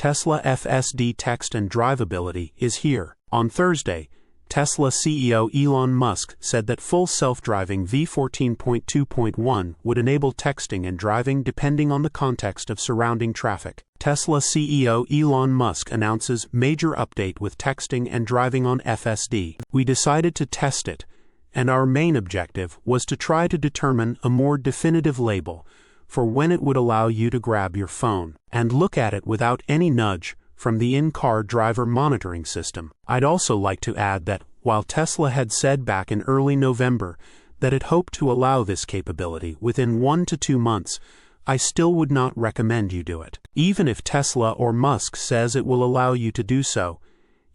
Tesla FSD text and drivability is here. On Thursday, Tesla CEO Elon Musk said that full self-driving v14.2.1 would enable texting and driving depending on the context of surrounding traffic. Tesla CEO Elon Musk announces major update with texting and driving on FSD. We decided to test it, and our main objective was to try to determine a more definitive label for when it would allow you to grab your phone and look at it without any nudge from the in-car driver monitoring system. I'd also like to add that while Tesla had said back in early November that it hoped to allow this capability within 1 to 2 months, I still would not recommend you do it. Even if Tesla or Musk says it will allow you to do so,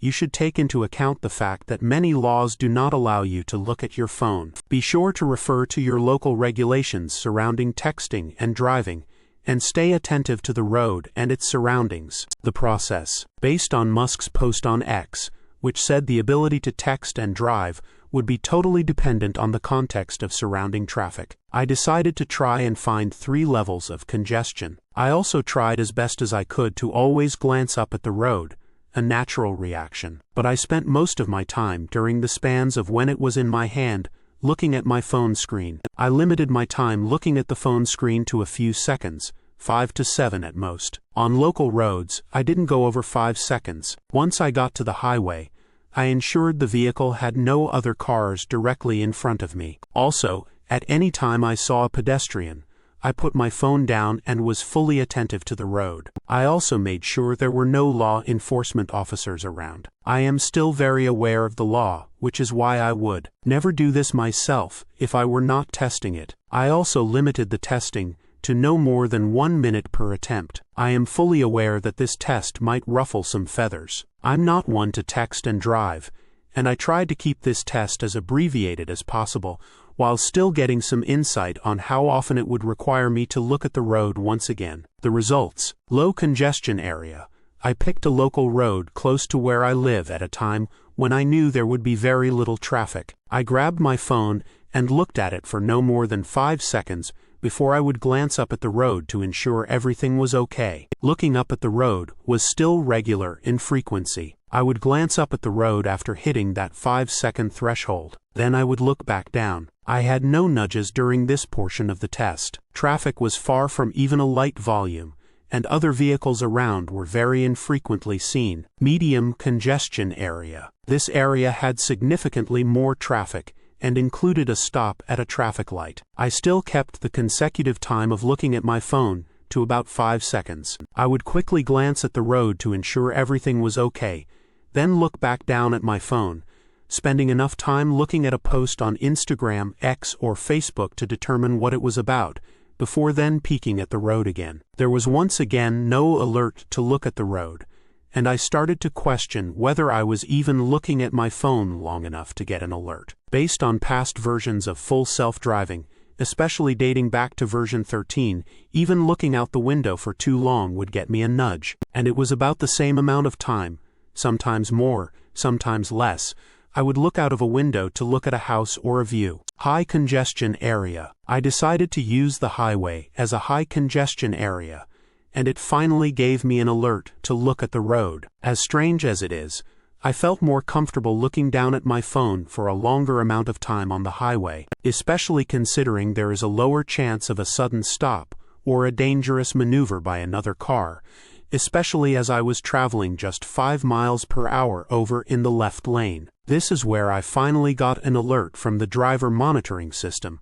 you should take into account the fact that many laws do not allow you to look at your phone. Be sure to refer to your local regulations surrounding texting and driving, and stay attentive to the road and its surroundings. The process, based on Musk's post on X, which said the ability to text and drive would be totally dependent on the context of surrounding traffic. I decided to try and find 3 levels of congestion. I also tried as best as I could to always glance up at the road, a natural reaction. But I spent most of my time during the spans of when it was in my hand, looking at my phone screen. I limited my time looking at the phone screen to a few seconds, 5 to 7 at most. On local roads, I didn't go over 5 seconds. Once I got to the highway, I ensured the vehicle had no other cars directly in front of me. Also, at any time I saw a pedestrian, I put my phone down and was fully attentive to the road. I also made sure there were no law enforcement officers around. I am still very aware of the law, which is why I would never do this myself if I were not testing it. I also limited the testing to no more than 1 minute per attempt. I am fully aware that this test might ruffle some feathers. I'm not one to text and drive, and I tried to keep this test as abbreviated as possible, while still getting some insight on how often it would require me to look at the road once again. The results: low congestion area. I picked a local road close to where I live at a time when I knew there would be very little traffic. I grabbed my phone and looked at it for no more than 5 seconds before I would glance up at the road to ensure everything was okay. Looking up at the road was still regular in frequency. I would glance up at the road after hitting that 5-second threshold. Then I would look back down. I had no nudges during this portion of the test. Traffic was far from even a light volume, and other vehicles around were very infrequently seen. Medium congestion area. This area had significantly more traffic and included a stop at a traffic light. I still kept the consecutive time of looking at my phone to about 5 seconds. I would quickly glance at the road to ensure everything was okay, then look back down at my phone, spending enough time looking at a post on Instagram, X, or Facebook to determine what it was about, before then peeking at the road again. There was once again no alert to look at the road, and I started to question whether I was even looking at my phone long enough to get an alert. Based on past versions of full self-driving, especially dating back to version 13, even looking out the window for too long would get me a nudge, and it was about the same amount of time, sometimes more, sometimes less. I would look out of a window to look at a house or a view. High congestion area. I decided to use the highway as a high congestion area, and it finally gave me an alert to look at the road. As strange as it is, I felt more comfortable looking down at my phone for a longer amount of time on the highway, especially considering there is a lower chance of a sudden stop or a dangerous maneuver by another car, especially as I was traveling just 5 miles per hour over in the left lane. This is where I finally got an alert from the driver monitoring system,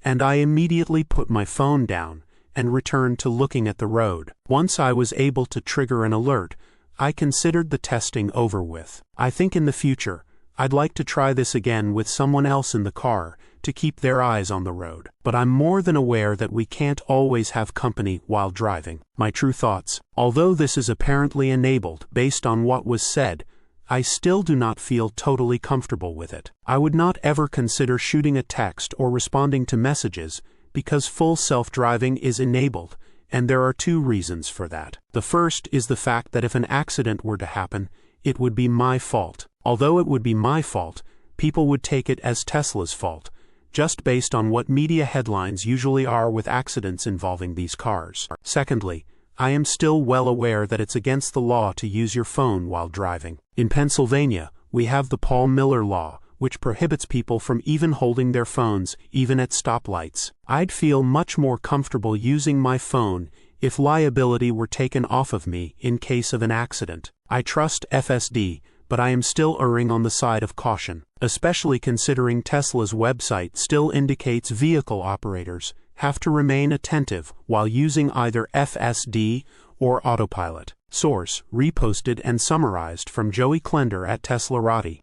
and I immediately put my phone down and returned to looking at the road. Once I was able to trigger an alert, I considered the testing over with. I think in the future, I'd like to try this again with someone else in the car to keep their eyes on the road. But I'm more than aware that we can't always have company while driving. My true thoughts: although this is apparently enabled based on what was said, I still do not feel totally comfortable with it. I would not ever consider shooting a text or responding to messages because full self-driving is enabled, and there are 2 reasons for that. The first is the fact that if an accident were to happen, it would be my fault. Although it would be my fault, people would take it as Tesla's fault, just based on what media headlines usually are with accidents involving these cars. Secondly, I am still well aware that it's against the law to use your phone while driving. In Pennsylvania, we have the Paul Miller Law, which prohibits people from even holding their phones, even at stoplights. I'd feel much more comfortable using my phone if liability were taken off of me in case of an accident. I trust FSD, but I am still erring on the side of caution, especially considering Tesla's website still indicates vehicle operators have to remain attentive while using either FSD or autopilot. Source: reposted and summarized from Joey Klender at teslarati.